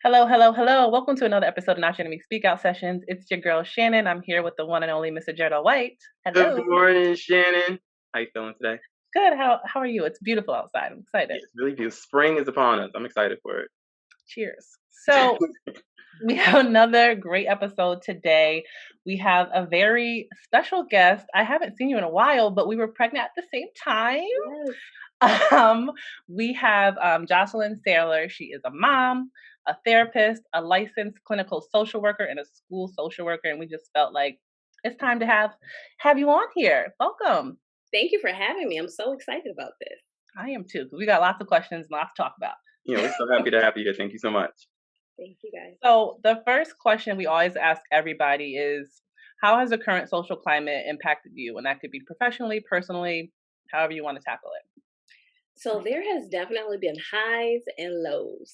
Hello, hello, hello. Welcome to another episode of Not Your Enemy Speak Out Sessions. It's your girl Shannon. I'm here with the one and only Mr. Gerald White. Good Hello. morning, Shannon. How you feeling today? Good. How are you? It's beautiful outside. I'm excited. Yes, really beautiful. Spring is upon us. I'm excited for it. Cheers. So we have another great episode today. We have a very special guest. I haven't seen you in a while, but we were pregnant at the same time. Yes. Um, we have Jocelyn Story. She is a mom, a therapist, a licensed clinical social worker, and a school social worker. And we just felt like it's time to have you on here. Welcome. Thank you for having me. I'm so excited about this. I am too, because we got lots of questions, lots to talk about. We're so happy to have you here. Thank you so much. Thank you guys. So the first question we always ask everybody is, how has the current social climate impacted you? And that could be professionally, personally, however you want to tackle it. So there has definitely been highs and lows.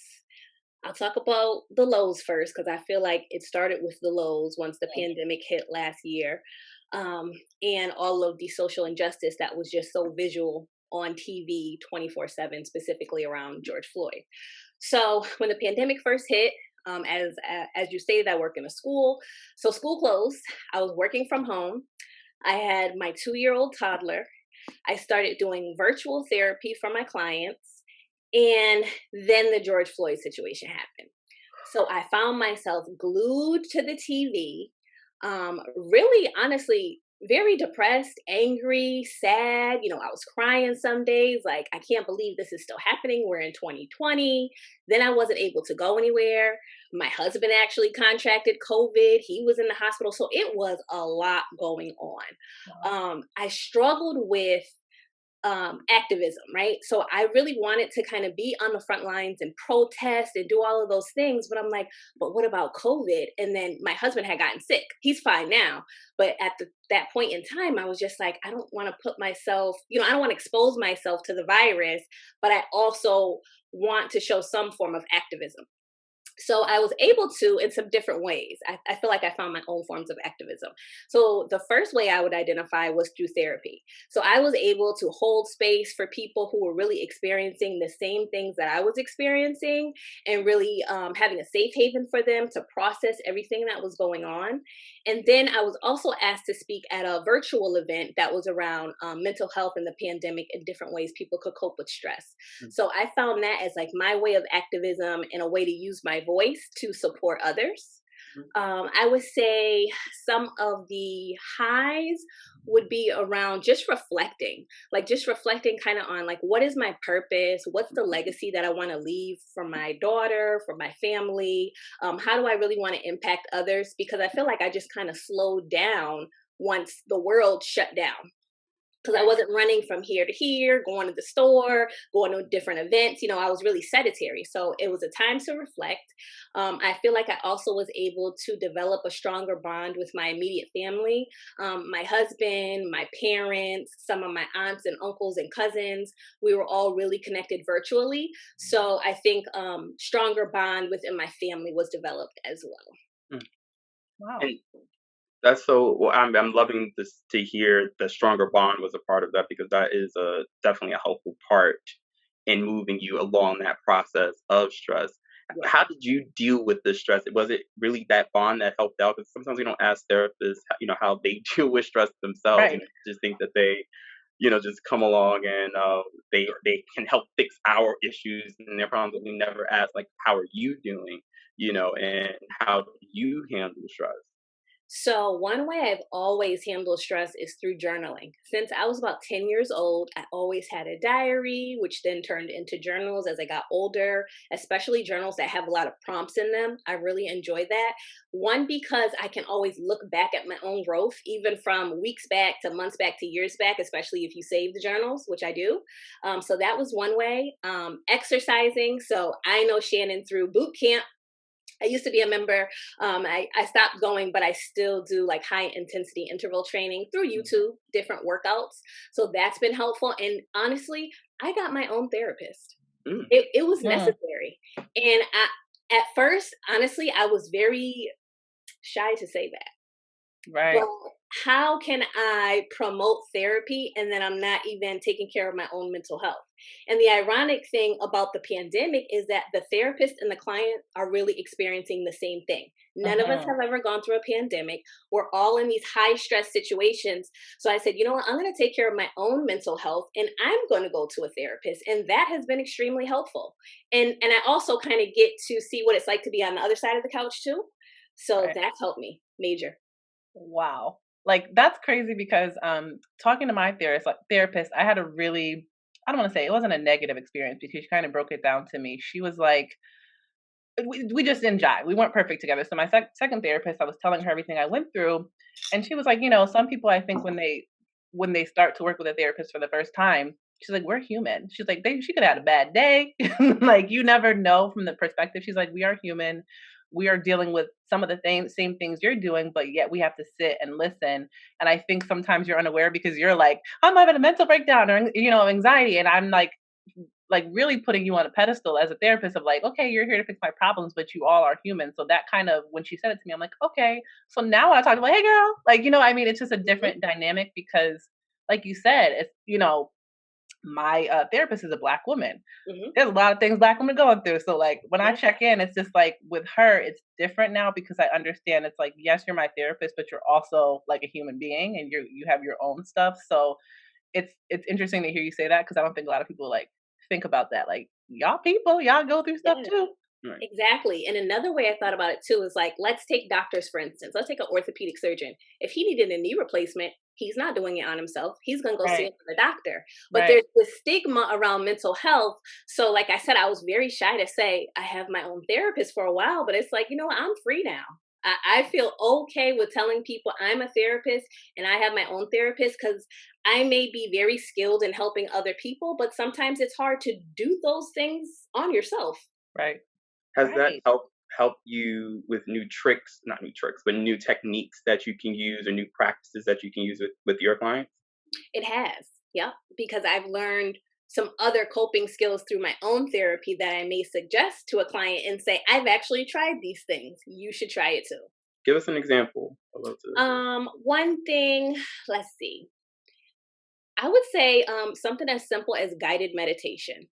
I'll talk about the lows first because I feel like it started with the lows once the pandemic hit last year, and all of the social injustice that was just so visual on TV 24/7, specifically around George Floyd. So when the pandemic first hit, as you stated, I work in a school. So school closed. I was working from home. I had my 2-year-old toddler. I started doing virtual therapy for my clients. And then the George Floyd situation happened. So I found myself glued to the TV, really, honestly, very depressed, angry, sad. I was crying some days, like, I can't believe this is still happening. We're in 2020. Then I wasn't able to go anywhere. My husband actually contracted COVID. He was in the hospital. So it was a lot going on. I struggled with activism, right? So I really wanted to kind of be on the front lines and protest and do all of those things. But I'm like, but what about COVID? And then my husband had gotten sick. He's fine now. But at that point in time, I was just like, I don't want to put myself, I don't want to expose myself to the virus, but I also want to show some form of activism. So I was able to in some different ways. I feel like I found my own forms of activism. So the first way I would identify was through therapy. So I was able to hold space for people who were really experiencing the same things that I was experiencing, and really having a safe haven for them to process everything that was going on. And then I was also asked to speak at a virtual event that was around mental health and the pandemic and different ways people could cope with stress. So I found that as like my way of activism and a way to use my voice to support others. I would say some of the highs would be around just reflecting, kind of on like, what is my purpose? What's the legacy that I want to leave for my daughter, for my family? How do I really want to impact others? Because I feel like I just kind of slowed down once the world shut down, because I wasn't running from here to here, going to the store, going to different events. I was really sedentary. So it was a time to reflect. I feel like I also was able to develop a stronger bond with my immediate family, my husband, my parents, some of my aunts and uncles and cousins. We were all really connected virtually. So I think stronger bond within my family was developed as well. Wow. And that's so. Well, I'm loving this to hear the stronger bond was a part of that, because that is definitely a helpful part in moving you along that process of stress. Yeah. How did you deal with the stress? Was it really that bond that helped out? Because sometimes we don't ask therapists, how they deal with stress themselves. Right. Just think that they, just come along and they can help fix our issues and their problems. We never ask, like, how are you doing? And how do you handle stress? So, one way I've always handled stress is through journaling. Since I was about 10 years old, I always had a diary, which then turned into journals as I got older, especially journals that have a lot of prompts in them. I really enjoy that. One, because I can always look back at my own growth, even from weeks back to months back to years back, especially if you save the journals, which I do. So, that was one way. Exercising. So, I know Shannon through boot camp. I used to be a member. I stopped going, but I still do like high intensity interval training through YouTube, different workouts. So that's been helpful. And honestly, I got my own therapist. Mm. It was necessary. And at first, honestly, I was very shy to say that. Right. But how can I promote therapy and then I'm not even taking care of my own mental health? And the ironic thing about the pandemic is that the therapist and the client are really experiencing the same thing. None of us Mhm. have ever gone through a pandemic. We're all in these high stress situations. So I said, you know what? I'm going to take care of my own mental health and I'm going to go to a therapist. And that has been extremely helpful. And I also kind of get to see what it's like to be on the other side of the couch too. So Right. that's helped me major. Wow. Like that's crazy because talking to my therapist, I had a really, I don't want to say it wasn't a negative experience because she kind of broke it down to me. She was like, we just didn't jive. We weren't perfect together. So my second therapist, I was telling her everything I went through, and she was like, some people I think when they start to work with a therapist for the first time, she's like, we're human. She's like, she could have had a bad day. Like you never know from the perspective. She's like, we are human. We are dealing with some of the same things you're doing, but yet we have to sit and listen. And I think sometimes you're unaware because you're like, I'm having a mental breakdown or anxiety, and I'm like really putting you on a pedestal as a therapist of like, okay, you're here to fix my problems, but you all are human. So that kind of, when she said it to me, I'm like, okay. So now I talk about, hey girl, like, I mean, it's just a Mhm, different dynamic because like you said, it's, my therapist is a Black woman. mhm. There's a lot of things Black women going through. So like when I Yeah, check in, it's just like with her, it's different now because I understand it's like, yes, you're my therapist, but you're also like a human being and you have your own stuff. So it's interesting to hear you say that because I don't think a lot of people like think about that. Like y'all people, y'all go through stuff yeah. too. Right. Exactly. And another way I thought about it too is like, let's take doctors, for instance. Let's take an orthopedic surgeon. If he needed a knee replacement, he's not doing it on himself. He's going to go see Right, another doctor. But right, there's the stigma around mental health. So, like I said, I was very shy to say I have my own therapist for a while, but it's like, you know what? I'm free now. I feel okay with telling people I'm a therapist and I have my own therapist because I may be very skilled in helping other people, but sometimes it's hard to do those things on yourself. right, Has that right. helped you with new tricks, not new tricks, but new techniques that you can use or new practices that you can use with your clients? It has. Yep. Because I've learned some other coping skills through my own therapy that I may suggest to a client and say, I've actually tried these things. You should try it too. Give us an example. I'd love to. One thing, let's see. I would say something as simple as guided meditation.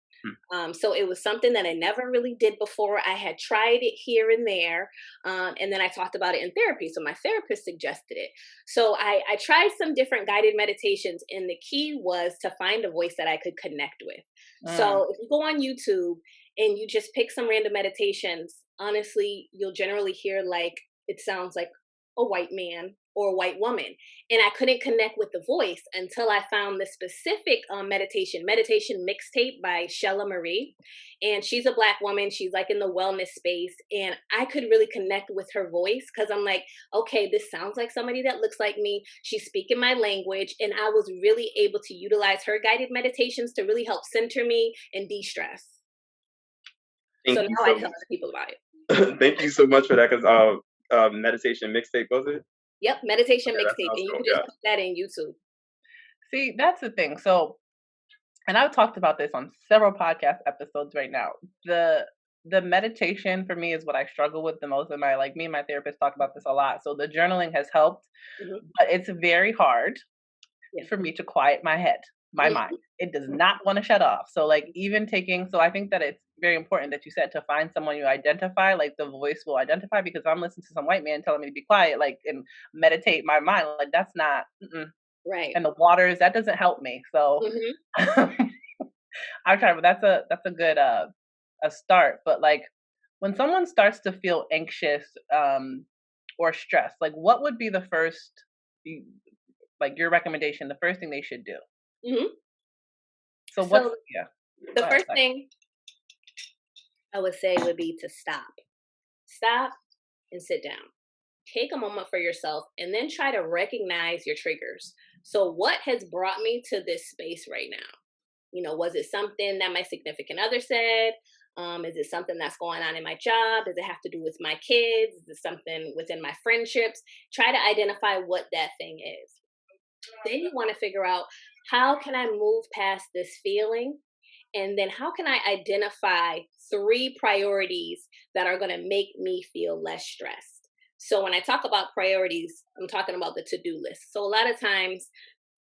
Hmm. So it was something that I never really did before. I had tried it here and there, and then I talked about it in therapy. So my therapist suggested it. So I tried some different guided meditations, and the key was to find a voice that I could connect with. Mm, So if you go on YouTube and you just pick some random meditations, honestly, you'll generally hear like it sounds like a white man or a white woman, and I couldn't connect with the voice until I found the specific meditation mixtape by Shella Marie, and she's a Black woman. She's like in the wellness space, and I could really connect with her voice because I'm like, okay, this sounds like somebody that looks like me. She's speaking my language, and I was really able to utilize her guided meditations to really help center me and de-stress. So Thank you now I so tell other people about it. much. Thank you so much for that. Because meditation mixtape was it? Yep, meditation Okay, that mixtape, sounds and you dope. can just Yeah. put that in YouTube. see, that's the thing. So, and I've talked about this on several podcast episodes right now. The meditation for me is what I struggle with the most. And my like me and my therapist talk about this a lot. So the journaling has helped, Mhm. but it's very hard Yeah. for me to quiet my head, my mind. Mhm. It does not want to shut off. So like even taking, so I think that it's very important that you said to find someone you identify, like the voice will identify because I'm listening to some white man telling me to be quiet, like and meditate my mind. Like that's not, Right. and the waters, that doesn't help me. So Mhm. I'll try, but that's a good a start. But like when someone starts to feel anxious or stressed, like what would be the first like your recommendation, the first thing they should do? Mhm. So what's So yeah, the go ahead. first thing I would say would be to stop. Stop and sit down. Take a moment for yourself and then try to recognize your triggers. So, what has brought me to this space right now? Was it something that my significant other said? Is it something that's going on in my job? Does it have to do with my kids? Is it something within my friendships? Try to identify what that thing is. Then you want to figure out how can I move past this feeling, and then how can I identify three priorities that are going to make me feel less stressed? So when I talk about priorities, I'm talking about the to-do list. So a lot of times,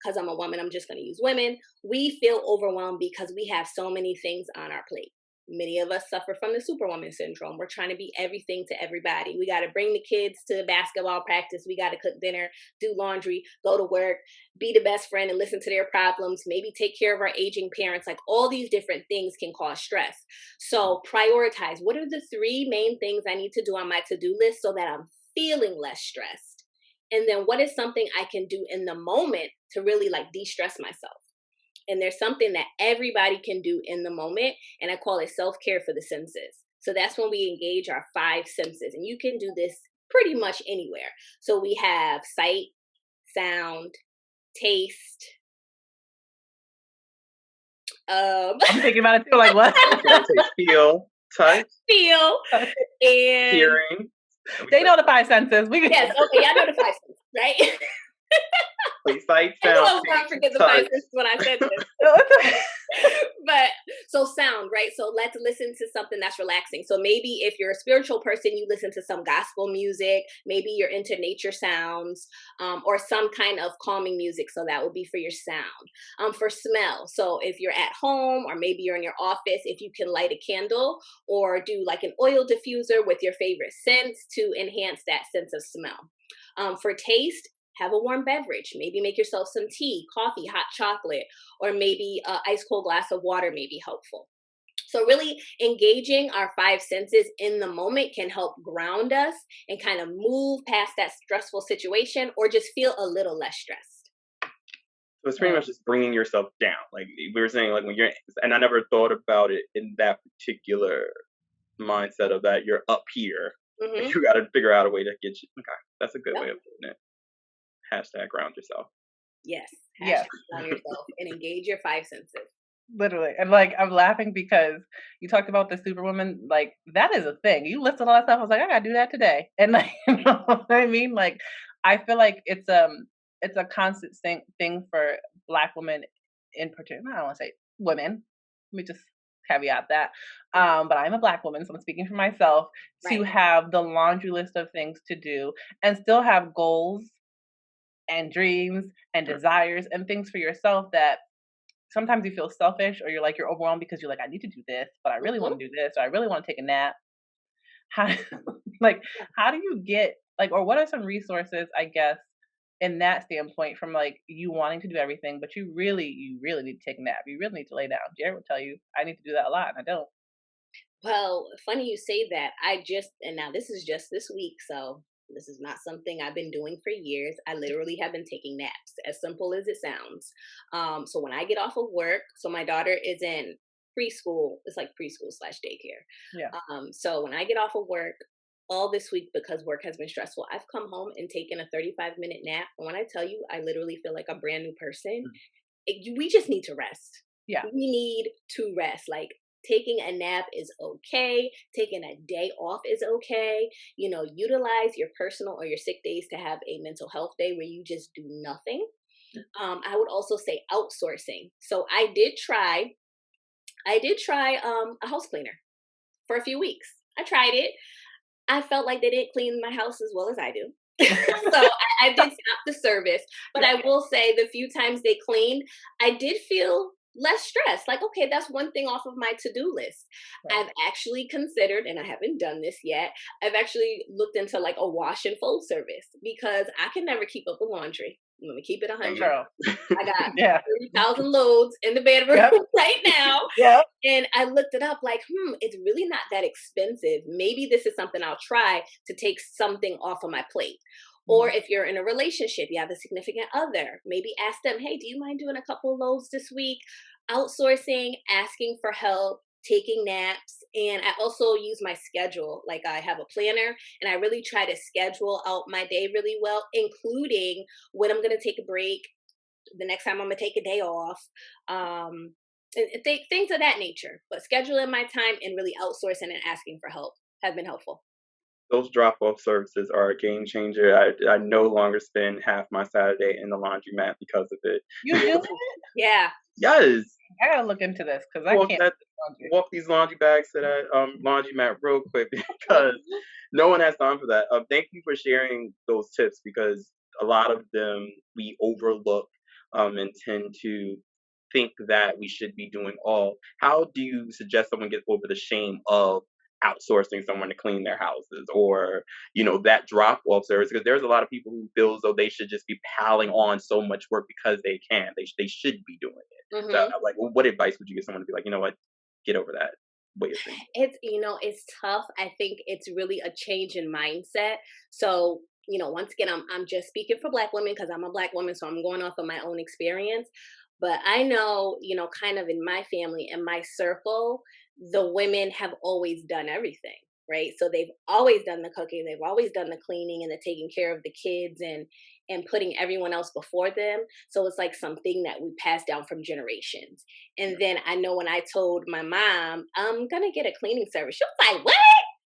because I'm a woman, I'm just going to use women. We feel overwhelmed because we have so many things on our plate. Many of us suffer from the superwoman syndrome. We're trying to be everything to everybody. We got to bring the kids to basketball practice. We got to cook dinner, do laundry, go to work, be the best friend and listen to their problems, maybe take care of our aging parents. Like all these different things can cause stress. So prioritize. What are the three main things I need to do on my to-do list so that I'm feeling less stressed? And then what is something I can do in the moment to really like de-stress myself? And there's something that everybody can do in the moment, and I call it self-care for the senses. So that's when we engage our five senses, and you can do this pretty much anywhere. So we have sight, sound, taste. I'm thinking about it too. Like what? Feel, touch, feel, and hearing. They know the five senses. We can. yes, okay, I know the five senses, right? Sight, I knew sound, I was going to forget the five senses when I said this. But so sound, right? So let's listen to something that's relaxing. So maybe if you're a spiritual person, you listen to some gospel music. Maybe you're into nature sounds, or some kind of calming music. So that would be for your sound. For smell, so if you're at home or maybe you're in your office, if you can light a candle or do like an oil diffuser with your favorite scents to enhance that sense of smell. For taste, have a warm beverage. Maybe make yourself some tea, coffee, hot chocolate, or maybe an ice cold glass of water may be helpful. So really engaging our five senses in the moment can help ground us and kind of move past that stressful situation or just feel a little less stressed. So it's pretty much just bringing yourself down. Like we were saying, like when you're, and I never thought about it in that particular mindset of that you're up here. Mm-hmm. You got to figure out a way to get you. Okay, that's a good way of putting it. Hashtag ground yourself. Yes. Yes. Ground yourself and engage your five senses. Literally. And like, I'm laughing because you talked about the superwoman. Like, that is a thing. You listed all that stuff. I was like, I gotta do that today. And like, you know what I mean? Like, I feel like it's a constant thing for Black women in particular. I don't want to say women. Let me just caveat that. But I'm a Black woman, so I'm speaking for myself, to have the laundry list of things to do and still have goals and dreams and desires and things for yourself that sometimes you feel selfish or you're overwhelmed because you're like, I need to do this, but I really want to do this, or I really want to take a nap. How how do you get or what are some resources, I guess, in that standpoint from like you wanting to do everything, but you really need to take a nap. You really need to lay down. Jared will tell you I need to do that a lot and I don't. Well, funny you say that. And now this is just this week, so this is not something I've been doing for years. I literally have been taking naps, as simple as it sounds. So when I get off of work, so my daughter is in preschool, it's like preschool / daycare. Yeah. So when I get off of work, all this week, because work has been stressful, I've come home and taken a 35-minute nap. And when I tell you, I literally feel like a brand new person. We just need to rest. Yeah. We need to rest. Like, taking a nap is okay. Taking a day off is okay. Utilize your personal or your sick days to have a mental health day where you just do nothing. I would also say outsourcing. So I did try a house cleaner for a few weeks. I tried it. I felt like they didn't clean my house as well as I do. So I did stop the service. But I will say the few times they cleaned, I did feel less stress. Like, okay, that's one thing off of my to-do list. Right. I've actually considered, and I haven't done this yet, I've actually looked into like a wash and fold service because I can never keep up with laundry. Let me keep it 100. I got 30,000 loads in the bedroom right now. Yeah. And I looked it up like, it's really not that expensive. Maybe this is something I'll try to take something off of my plate. Or if you're in a relationship, you have a significant other, maybe ask them, hey, do you mind doing a couple of loads this week? Outsourcing, asking for help, taking naps. And I also use my schedule. Like I have a planner and I really try to schedule out my day really well, including when I'm going to take a break, the next time I'm going to take a day off, and things of that nature. But scheduling my time and really outsourcing and asking for help have been helpful. Those drop-off services are a game changer. I no longer spend half my Saturday in the laundromat because of it. You do it? Yeah. Yes. I gotta look into this because I walk can't that do laundry. walk these laundry bags to that laundromat real quick because Mhm. no one has time for that. Thank you for sharing those tips because a lot of them we overlook and tend to think that we should be doing all. How do you suggest someone gets over the shame of outsourcing someone to clean their houses or that drop off service because there's a lot of people who feel as though they should just be piling on so much work because they can they should be doing it. So, Mhm. like, what advice would you give someone to be like, you know what, get over that way of thinking? It's tough. I think it's really a change in mindset. So, once again, I'm just speaking for Black women because I'm a Black woman, so I'm going off of my own experience. But I know, kind of in my family and my circle, the women have always done everything, right? So they've always done the cooking, they've always done the cleaning and the taking care of the kids and putting everyone else before them. So it's like something that we pass down from generations. And then I know when I told my mom, I'm gonna get a cleaning service, she was like, "What?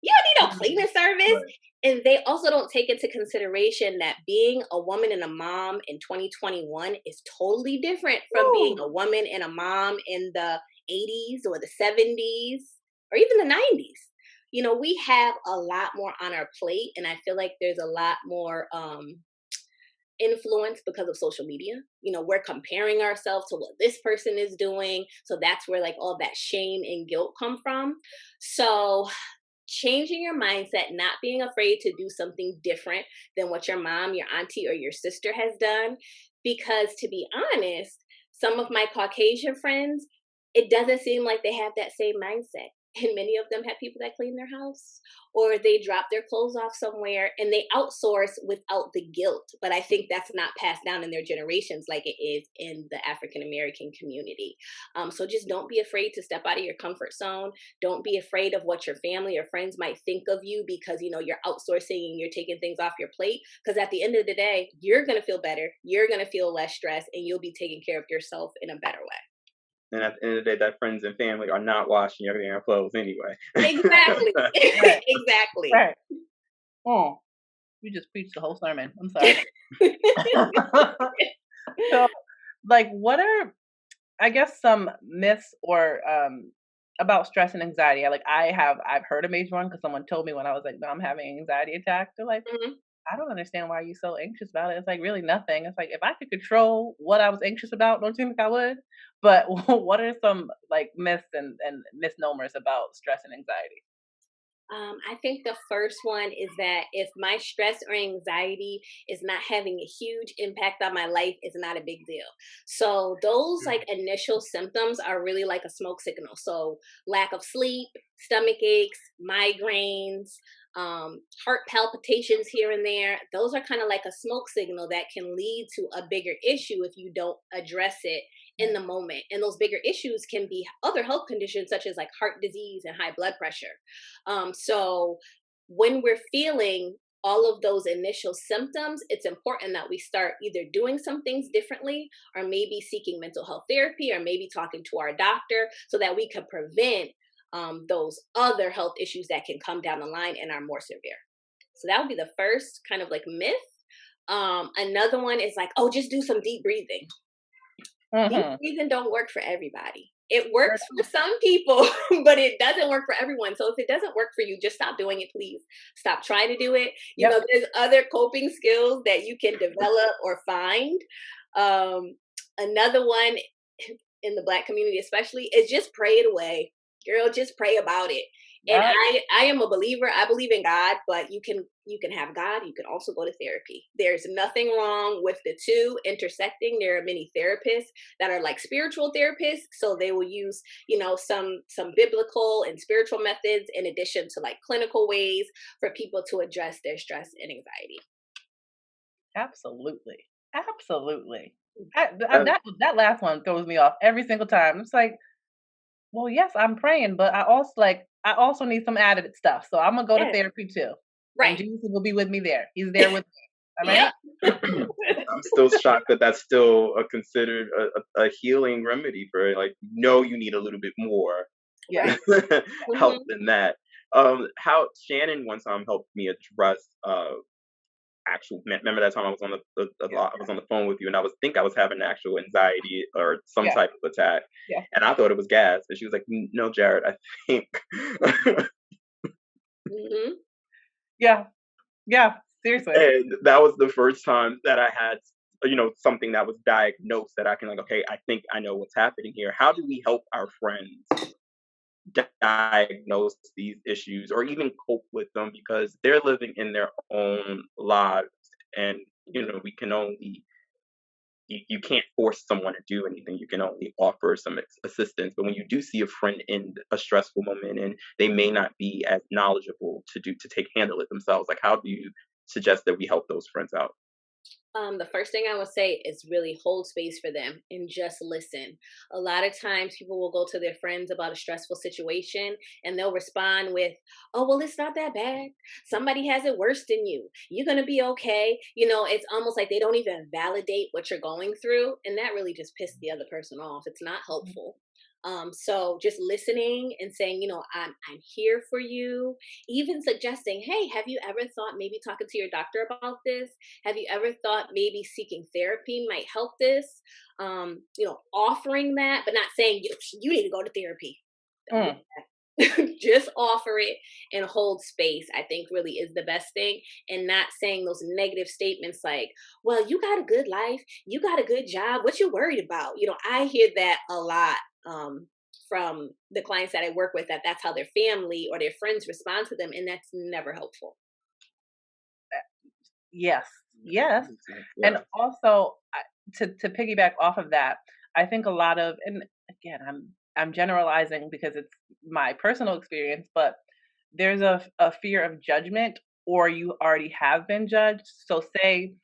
You don't need no Mhm. cleaning service." Right. And they also don't take into consideration that being a woman and a mom in 2021 is totally different from being Woo! a woman and a mom in the 80s or the 70s or even the 90s. We have a lot more on our plate, and I feel like there's a lot more influence because of social media. We're comparing ourselves to what this person is doing. So that's where like all that shame and guilt come from. So changing your mindset, not being afraid to do something different than what your mom, your auntie, or your sister has done. Because to be honest, some of my Caucasian friends, it doesn't seem like they have that same mindset. And many of them have people that clean their house or they drop their clothes off somewhere and they outsource without the guilt. But I think that's not passed down in their generations like it is in the African American community. So just don't be afraid to step out of your comfort zone. Don't be afraid of what your family or friends might think of you because you're outsourcing and you're taking things off your plate. Because at the end of the day, you're going to feel better. You're going to feel less stressed and you'll be taking care of yourself in a better way. And at the end of the day, that friends and family are not washing your damn clothes anyway. Exactly. Right, Exactly. right. Oh, you just preached the whole sermon. I'm sorry. So, like, what are I guess some myths or about stress and anxiety? I've heard a major one because someone told me when I was like, "No, I'm having an anxiety attack." They're like, Mhm. "I don't understand why you're so anxious about it." It's like really nothing. It's like if I could control what I was anxious about, don't you think I would? But what are some like myths and misnomers about stress and anxiety? I think the first one is that if my stress or anxiety is not having a huge impact on my life, it's not a big deal. So those like initial symptoms are really like a smoke signal. So lack of sleep, stomach aches, migraines, heart palpitations here and there. Those are kind of like a smoke signal that can lead to a bigger issue if you don't address it in the moment. And those bigger issues can be other health conditions such as like heart disease and high blood pressure. So when we're feeling all of those initial symptoms, it's important that we start either doing some things differently or maybe seeking mental health therapy or maybe talking to our doctor so that we can prevent those other health issues that can come down the line and are more severe. So that would be the first kind of like myth. Another one is like, oh, just do some deep breathing. Deep Mm-hmm. breathing don't work for everybody. It works for some people, but it doesn't work for everyone. So if it doesn't work for you, just stop doing it, please. Stop trying to do it. Yep. There's other coping skills that you can develop or find. Um, Another one in the Black community, especially, is just pray it away. Girl, just pray about it. And Yep. I am a believer. I believe in God, but you can have God. You can also go to therapy. There's nothing wrong with the two intersecting. There are many therapists that are like spiritual therapists, so they will use some biblical and spiritual methods in addition to like clinical ways for people to address their stress and anxiety. Absolutely. Absolutely. Uh, That last one throws me off every single time. It's like, well, yes, I'm praying, but I also need some added stuff. So I'm gonna go to Yeah, therapy too. And right. Jesus will be with me there. He's there with me. All Yep. right. I'm still shocked that that's still considered a healing remedy for it. Like, no, you need a little bit more Yes. Right. help Hmm. than that. How Shannon one time helped me address actual. Remember that time I was on Yeah. I was on the phone with you, and I was having actual anxiety or some Yeah. type of attack, Yeah. and I thought it was gas, and she was like, "No, Jared, I think." Mhm. Yeah. Yeah. Seriously. And that was the first time that I had, something that was diagnosed that I can like, okay, I think I know what's happening here. How do we help our friends diagnose these issues or even cope with them because they're living in their own lives and Mhm. we can only you can't force someone to do anything. You can only offer some assistance. But when you do see a friend in a stressful moment and they may not be as knowledgeable to take handle it themselves, like how do you suggest that we help those friends out? The first thing I would say is really hold space for them and just listen. A lot of times people will go to their friends about a stressful situation and they'll respond with, "Oh, well, it's not that bad. Somebody has it worse than you. You're going to be okay." It's almost like they don't even validate what you're going through. And that really just pissed the other person off. It's not helpful. So just listening and saying, I'm here for you, even suggesting, hey, have you ever thought maybe talking to your doctor about this? Have you ever thought maybe seeking therapy might help this? Offering that, but not saying you need to go to therapy. Don't do Mm. that. Just offer it and hold space, I think really is the best thing. And not saying those negative statements like, well, you got a good life, you got a good job, what you worried about? I hear that a lot from the clients that I work with, that's how their family or their friends respond to them. And that's never helpful. Yes. Yes. Yeah. And also, to piggyback off of that, I think a lot of, and again, I'm generalizing because it's my personal experience, but there's a fear of judgment, or you already have been judged. So say,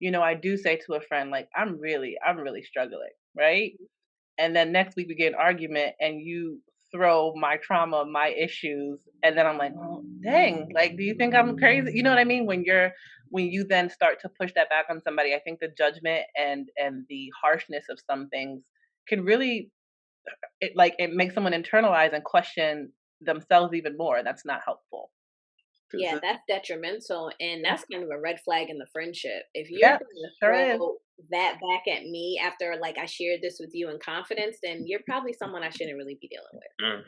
I do say to a friend, like, I'm really struggling, right? And then next week we get an argument and you throw my trauma, my issues, and then I'm like, oh dang, like, do you think I'm crazy? You know what I mean? When you then start to push that back on somebody, I think the judgment and the harshness of some things can really it makes someone internalize and question themselves even more. That's not helpful. 'Cause Yeah, that's detrimental, and Yeah. that's kind of a red flag in the friendship. If you're Yes, gonna sure is. throw that back at me after like I shared this with you in confidence, then you're probably someone I shouldn't really be dealing with. Mm.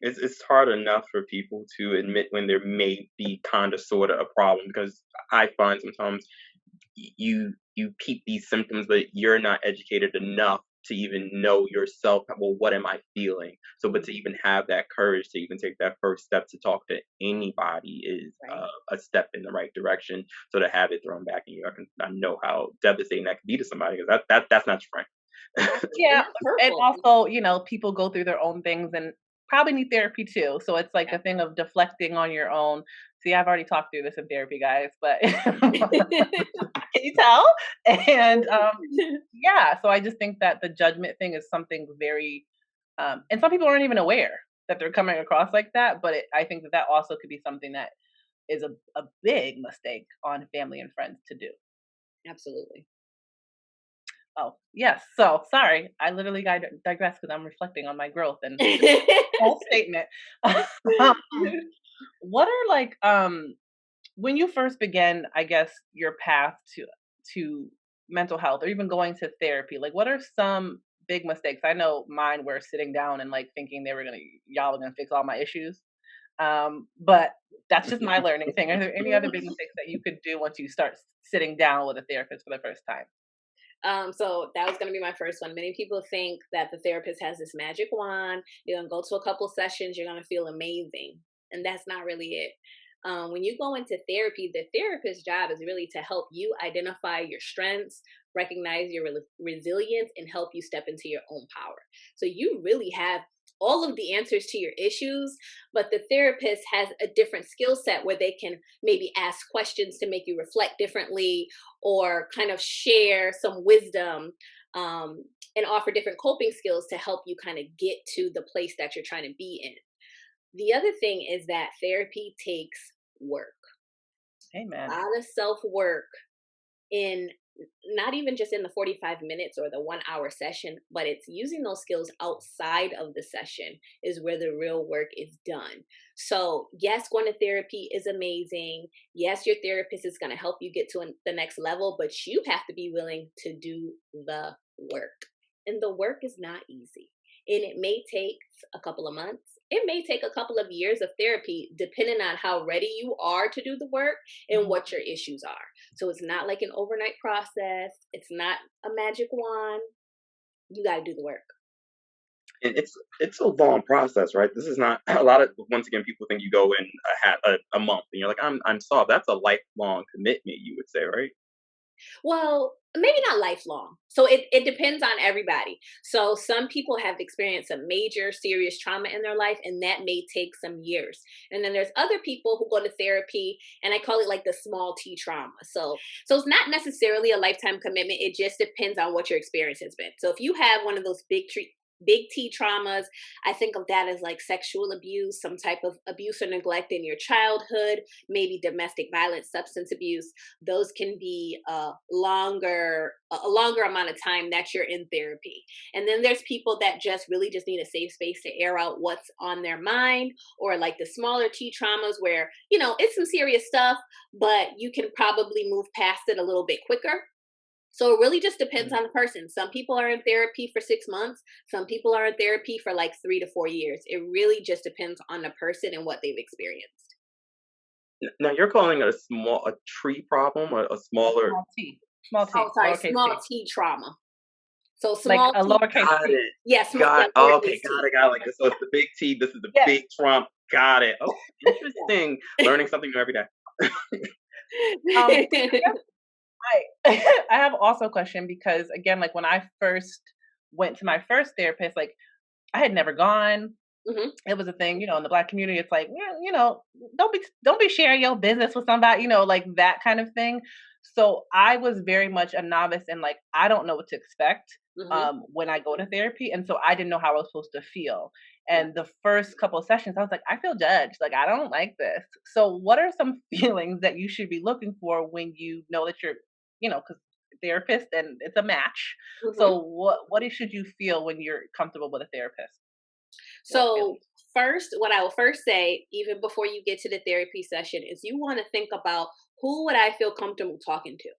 It's hard enough for people to admit when there may be kind of sort of a problem because I find sometimes you peep these symptoms, but you're not educated enough to even know yourself. Well, what am I feeling? So, but to even have that courage to even take that first step to talk to anybody is Right. a step in the right direction. So to have it thrown back in you, I know how devastating that can be to somebody because that's not your friend. And Yeah, that's and hurtful. also, people go through their own things and probably need therapy too. So it's like Yeah. the thing of deflecting on your own. See, I've already talked through this in therapy, guys, but can you tell? And yeah, so I just think that the judgment thing is something very, and some people aren't even aware that they're coming across like that. But I think that also could be something that is a big mistake on family and friends to do. Absolutely. Oh, yes. So sorry, I literally digress because I'm reflecting on my growth and whole statement. Um, what are like when you first began, I guess, your path to mental health or even going to therapy, like what are some big mistakes? I know mine were sitting down and like thinking y'all were gonna fix all my issues. But that's just my learning thing. Are there any other big mistakes that you could do once you start sitting down with a therapist for the first time? So that was going to be my first one. Many people think that the therapist has this magic wand. You're going to go to a couple sessions, you're going to feel amazing. And that's not really it. When you go into therapy, the therapist's job is really to help you identify your strengths, recognize your resilience, and help you step into your own power. So you really have all of the answers to your issues, but the therapist has a different skill set where they can maybe ask questions to make you reflect differently or kind of share some wisdom, um, and offer different coping skills to help you kind of get to the place that you're trying to be in. The other thing is that therapy takes work, a Amen. lot of self work in not even just in the 45 minutes or the 1 hour session, but it's using those skills outside of the session is where the real work is done. So, yes, going to therapy is amazing. Yes, your therapist is going to help you get to the next level, but you have to be willing to do the work. And the work is not easy. And it may take a couple of months. It may take a couple of years of therapy, depending on how ready you are to do the work and Mhm. what your issues are. So it's not like an overnight process. It's not a magic wand. You got to do the work. And it's a long process, right? This is not a lot of, once again, people think you go in a month and you're like, I'm solved. That's a lifelong commitment, you would say, right? Well, maybe not lifelong. So it depends on everybody. So some people have experienced a major serious trauma in their life, and that may take some years. And then there's other people who go to therapy, and I call it like the small T trauma. So it's not necessarily a lifetime commitment. It just depends on what your experience has been. So if you have one of those big T traumas, I think of that as like sexual abuse, some type of abuse or neglect in your childhood, maybe domestic violence, substance abuse. Those can be a longer amount of time that you're in therapy. And then there's people that just really just need a safe space to air out what's on their mind, or like the smaller T traumas where, it's some serious stuff, but you can probably move past it a little bit quicker. So it really just depends Mm. on the person. Some people are in therapy for 6 months. Some people are in therapy for like 3 to 4 years. It really just depends on the person and what they've experienced. Now you're calling it a tree problem, or a A smaller. small Oh, T, sorry, lowercase small T, T trauma. So like small a T, lowercase Got T. it. yeah, small, Got like Okay, lowercase got T. it, got it. Like, so it's the big T, this is the Yes. big Trump. Got it. Oh, interesting. Yeah. Learning something new every day. I guess I have also a question because again, like when I first went to my first therapist, like I had never gone. Hmm. It was a thing, in the Black community. It's like, yeah, don't be sharing your business with somebody, like that kind of thing. So I was very much a novice, and like I don't know what to expect Hmm. when I go to therapy, and so I didn't know how I was supposed to feel. Yeah. And the first couple of sessions, I was like, I feel judged. Like I don't like this. So what are some feelings that you should be looking for when you know that you're, because therapist and it's a match. Hmm. So what should you feel when you're comfortable with a therapist? What So, feelings? first, what I will first say, even before you get to the therapy session, is you want to think about who would I feel comfortable talking to?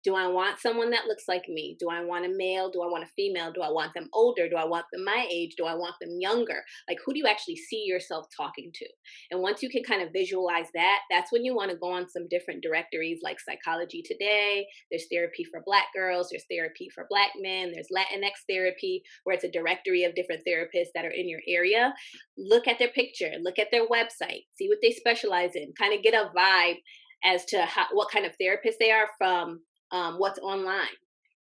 Do I want someone that looks like me? Do I want a male? Do I want a female? Do I want them older? Do I want them my age? Do I want them younger? Like, who do you actually see yourself talking to? And once you can kind of visualize that, that's when you want to go on some different directories like Psychology Today. There's therapy for Black girls, there's therapy for Black men, there's Latinx therapy, where it's a directory of different therapists that are in your area. Look at their picture, look at their website, see what they specialize in, kind of get a vibe as to what kind of therapist they are from what's online.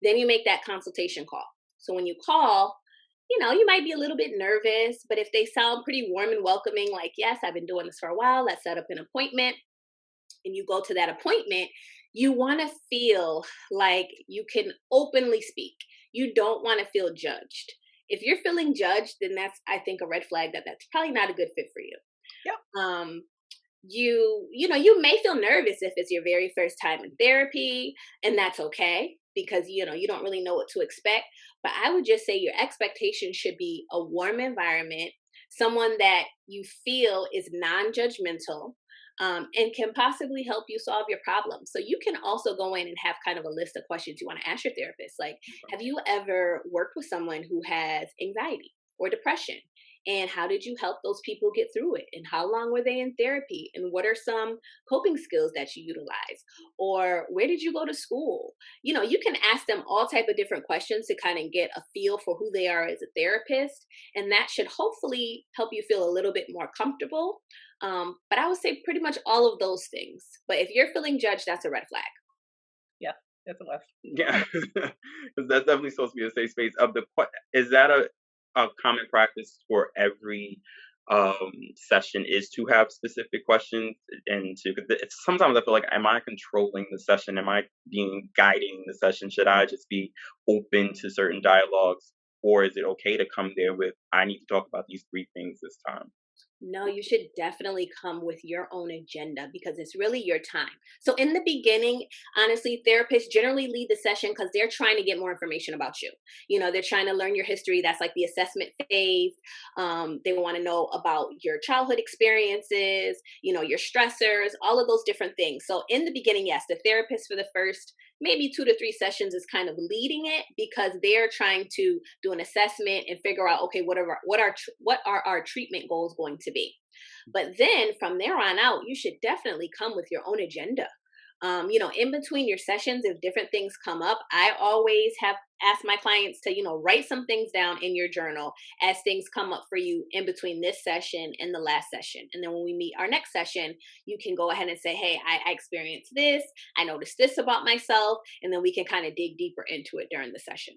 Then you make that consultation call. So when you call, you might be a little bit nervous, but if they sound pretty warm and welcoming, like, yes, I've been doing this for a while, let's set up an appointment, and you go to that appointment, you want to feel like you can openly speak. You don't want to feel judged. If you're feeling judged, then that's, I think, a red flag that that's probably not a good fit for you. Yep. Um, you may feel nervous if it's your very first time in therapy, and that's okay because you don't really know what to expect. But I would just say your expectation should be a warm environment, someone that you feel is non-judgmental, and can possibly help you solve your problems. So you can also go in and have kind of a list of questions you want to ask your therapist, like, have you ever worked with someone who has anxiety or depression? And how did you help those people get through it? And how long were they in therapy? And what are some coping skills that you utilize? Or where did you go to school? You can ask them all type of different questions to kind of get a feel for who they are as a therapist. And that should hopefully help you feel a little bit more comfortable. But I would say pretty much all of those things. But if you're feeling judged, that's a red flag. Yeah, that's a must. Yeah, because that's definitely supposed to be a safe space. Is that a common practice for every session, is to have specific questions, and to 'cause sometimes I feel like, am I controlling the session? Am I being guiding the session? Should I just be open to certain dialogues, or is it okay to come there with, I need to talk about these three things this time? No, you should definitely come with your own agenda because it's really your time. So, in the beginning, honestly, therapists generally lead the session because they're trying to get more information about you. They're trying to learn your history. That's like the assessment phase. They want to know about your childhood experiences, your stressors, all of those different things. So, in the beginning, yes, the therapist for the first maybe 2 to 3 sessions is kind of leading it because they're trying to do an assessment and figure out, okay, what are our treatment goals going to be. But then from there on out, you should definitely come with your own agenda. In between your sessions, if different things come up, I always have asked my clients to, write some things down in your journal as things come up for you in between this session and the last session. And then when we meet our next session, you can go ahead and say, hey, I experienced this. I noticed this about myself. And then we can kind of dig deeper into it during the session.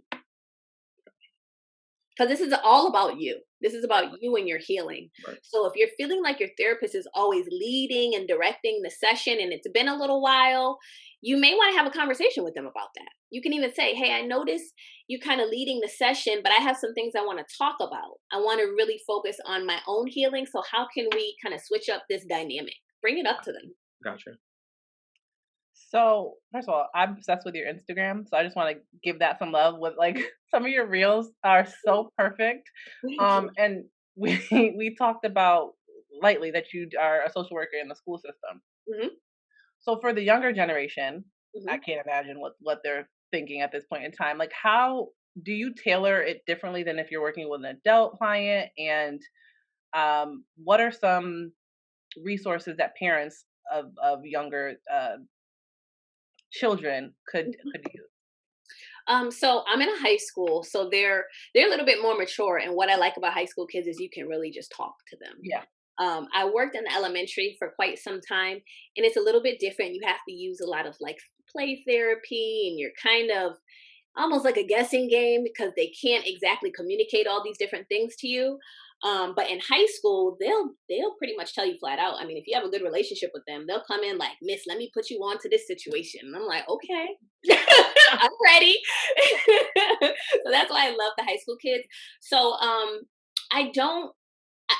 Because this is all about you. This is about you and your healing. Right. So if you're feeling like your therapist is always leading and directing the session and it's been a little while, you may want to have a conversation with them about that. You can even say, hey, I noticed you kind of leading the session, but I have some things I want to talk about. I want to really focus on my own healing. So how can we kind of switch up this dynamic? Bring it up to them. Gotcha. So, first of all, I'm obsessed with your Instagram, so I just want to give that some love with like some of your reels are so perfect. Thank you. And we we talked about lightly that you are a social worker in the school system. Hmm. So for the younger generation, I Hmm. can't imagine what they're thinking at this point in time. Like how do you tailor it differently than if you're working with an adult client? And what are some resources that parents of younger children could use? So I'm in a high school, so they're a little bit more mature. And what I like about high school kids is you can really just talk to them. Yeah. I worked in the elementary for quite some time, and it's a little bit different. You have to use a lot of like play therapy, and you're kind of almost like a guessing game because they can't exactly communicate all these different things to you. But in high school, they'll pretty much tell you flat out. I mean, if you have a good relationship with them, they'll come in like, Miss, let me put you on to this situation. And I'm like, okay, I'm ready. So that's why I love the high school kids. So I don't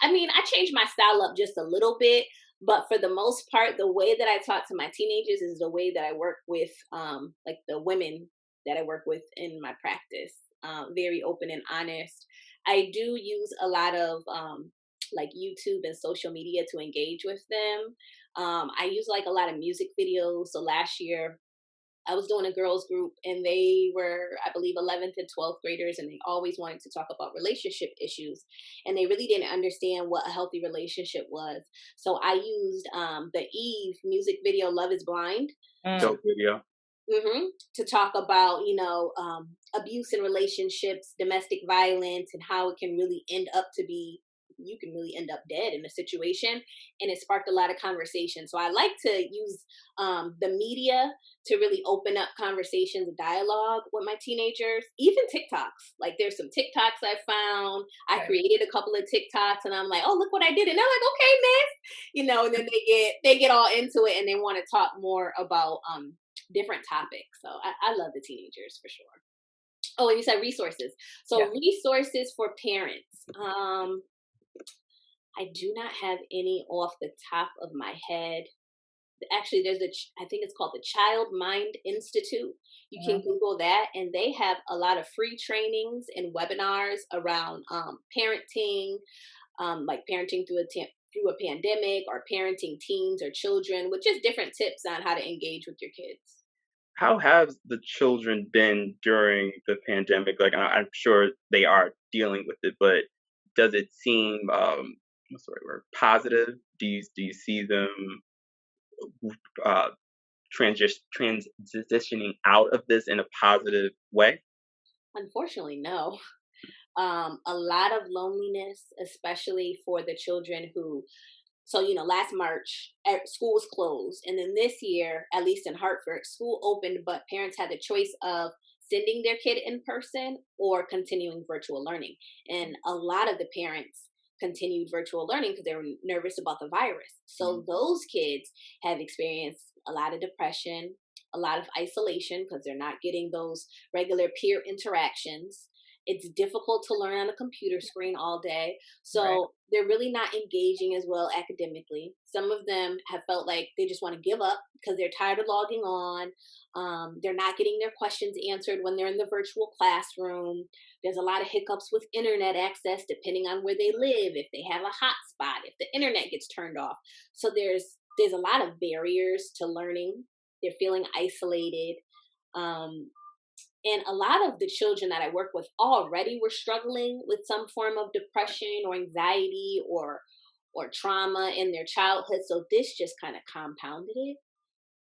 I mean, I changed my style up just a little bit, but for the most part, the way that I talk to my teenagers is the way that I work with, like the women that I work with in my practice. Very open and honest. I do use a lot of like YouTube and social media to engage with them. I use like a lot of music videos. So last year I was doing a girls group and they were, I believe, 11th and 12th graders, and they always wanted to talk about relationship issues. And they really didn't understand what a healthy relationship was. So I used the Eve music video, Love is Blind, to Dope video. to talk about abuse in relationships, domestic violence, and how it can really end up to be you can really end up dead in a situation. And it sparked a lot of conversation. So I like to use the media to really open up conversations, dialogue with my teenagers, even TikToks. Like there's some TikToks I found. I Okay. created a couple of TikToks and I'm like, oh, look what I did. And they're like, okay, miss. And then they get all into it and they want to talk more about different topics. So I love the teenagers for sure. Oh, and you said resources. Yeah. So resources for parents. I do not have any off the top of my head. Actually, I think it's called the Child Mind Institute. You can Mhm. Google that, and they have a lot of free trainings and webinars around parenting, like parenting through a pandemic, or parenting teens or children, with just different tips on how to engage with your kids. How have the children been during the pandemic? Like, I'm sure they are dealing with it, but does it seem what's the right word? Positive? Do you see them uh, transitioning out of this in a positive way? Unfortunately, no. A lot of loneliness, especially for the children who, so, last March, schools closed. And then this year, at least in Hartford, school opened, but parents had the choice of sending their kid in person or continuing virtual learning. And a lot of the parents continued virtual learning because they were nervous about the virus. So Mhm. those kids have experienced a lot of depression, a lot of isolation because they're not getting those regular peer interactions. It's difficult to learn on a computer screen all day. Right. So they're really not engaging as well academically. Some of them have felt like they just want to give up because they're tired of logging on. They're not getting their questions answered when they're in the virtual classroom. There's a lot of hiccups with internet access depending on where they live, if they have a hotspot, if the internet gets turned off. So there's a lot of barriers to learning. They're feeling isolated. Um, and a lot of the children that I work with already were struggling with some form of depression or anxiety or trauma in their childhood. So this just kind of compounded it.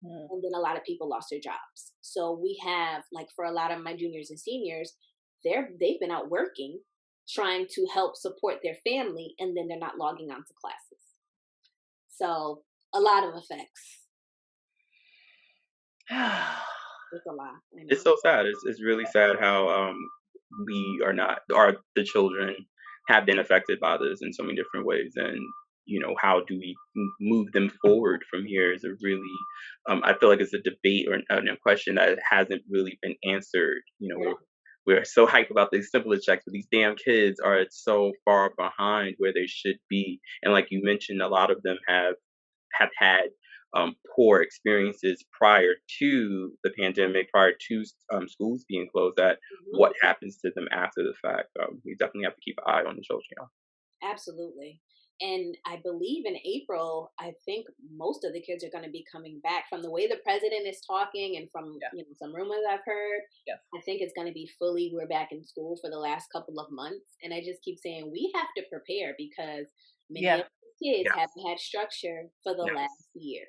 Mm. And then a lot of people lost their jobs. So we have, like, for a lot of my juniors and seniors, they've been out working, trying to help support their family, and then they're not logging on to classes. So a lot of effects. It's a lot. I It's know. so sad. It's really sad how we are not, or the children have been affected by this in so many different ways, and how do we move them forward from here is a really, I feel like it's a debate or a question that hasn't really been answered. Yeah. We're so hyped about these simpler checks, but these damn kids are so far behind where they should be. And like you mentioned, a lot of them have had poor experiences prior to the pandemic, prior to schools being closed. That Mhm. what happens to them after the fact. We definitely have to keep an eye on the children. Absolutely. And I believe in April, I think most of the kids are going to be coming back. From the way the president is talking and from Yeah. some rumors I've heard, Yes. I think it's going to be fully we're back in school for the last couple of months. And I just keep saying we have to prepare because many Yeah. of the kids Yes, haven't had structure for the yes, last year.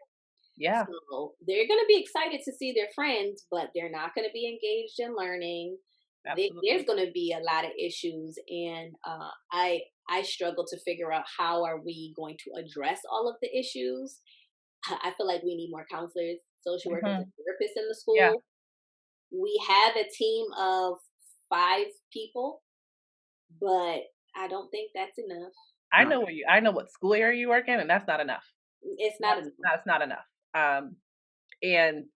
Yeah. So they're going to be excited to see their friends, but they're not going to be engaged in learning. There's Absolutely. going to be a lot of issues, and I struggle to figure out how are we going to address all of the issues. I feel like we need more counselors, social workers, and Hmm. therapists in the Yeah. school. We have a team of 5 people, but I don't think that's enough. no, I know what school area you work in, and that's not enough. It's not enough. That's not enough. And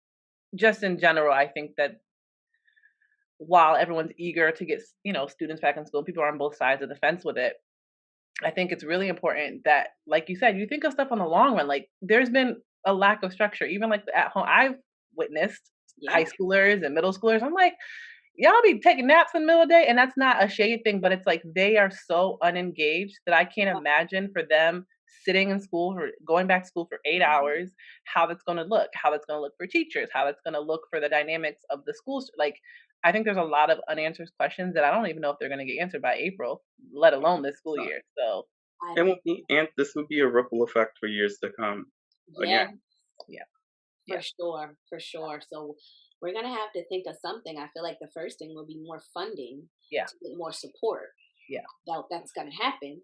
just in general, I think that while everyone's eager to get students back in school, people are on both sides of the fence with it. I think it's really important that, like you said, you think of stuff on the long run. Like there's been a lack of structure, even like at home. I've witnessed high Yeah, schoolers and middle schoolers. I'm like, y'all be taking naps in the middle of the day, and that's not a shade thing, but it's like they are so unengaged that I can't yeah, imagine for them sitting in school for going back to school for 8 hours, how that's going to look, how that's going to look for teachers, how that's going to look for the dynamics of the schools. Like, I think there's a lot of unanswered questions that I don't even know if they're going to get answered by April, let alone this school so year. So, I it don't. won't be, and this will be a ripple effect for years to come. Yeah, Again, yeah, for yeah, sure, for sure. So we're gonna have to think of something. I feel like the first thing will be more funding yeah, to get more support. yeah, Doubt that's gonna happen,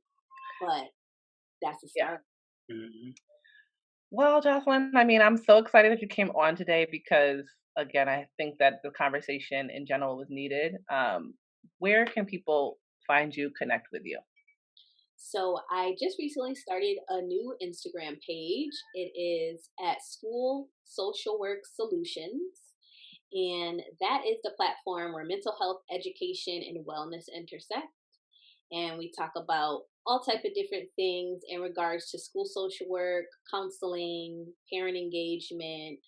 but that's a yeah. start. mhm. Well, Jocelyn, I mean, I'm so excited that you came on today because, again, I think that the conversation in general was needed. Where can people find you, connect with you? So I just recently started a new Instagram page. It is at School Social Work Solutions. And that is the platform where mental health education and wellness intersect. And we talk about all type of different things in regards to school social work, counseling, parent engagement,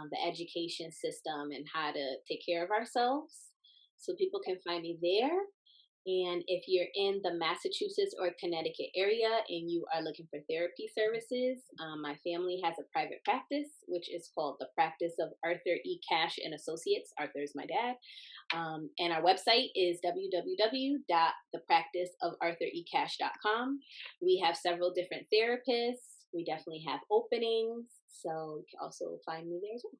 the education system, and how to take care of ourselves. So people can find me there. And if you're in the Massachusetts or Connecticut area and you are looking for therapy services, my family has a private practice, which is called the Practice of Arthur E. Cash and Associates. Arthur is my dad. And our website is www.thepracticeofarthurecash.com. We have several different therapists. We definitely have openings. So you can also find me there as well.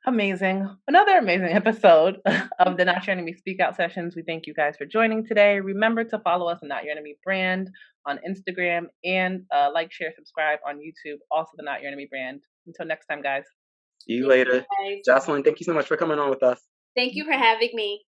Amazing. Another amazing episode of the Not Your Enemy Speak Out sessions. We thank you guys for joining today. Remember to follow us on Not Your Enemy brand on Instagram and like, share, subscribe on YouTube. Also, the Not Your Enemy brand. Until next time, guys. See you Thank you later. guys. Jocelyn, thank you so much for coming on with us. Thank you for having me.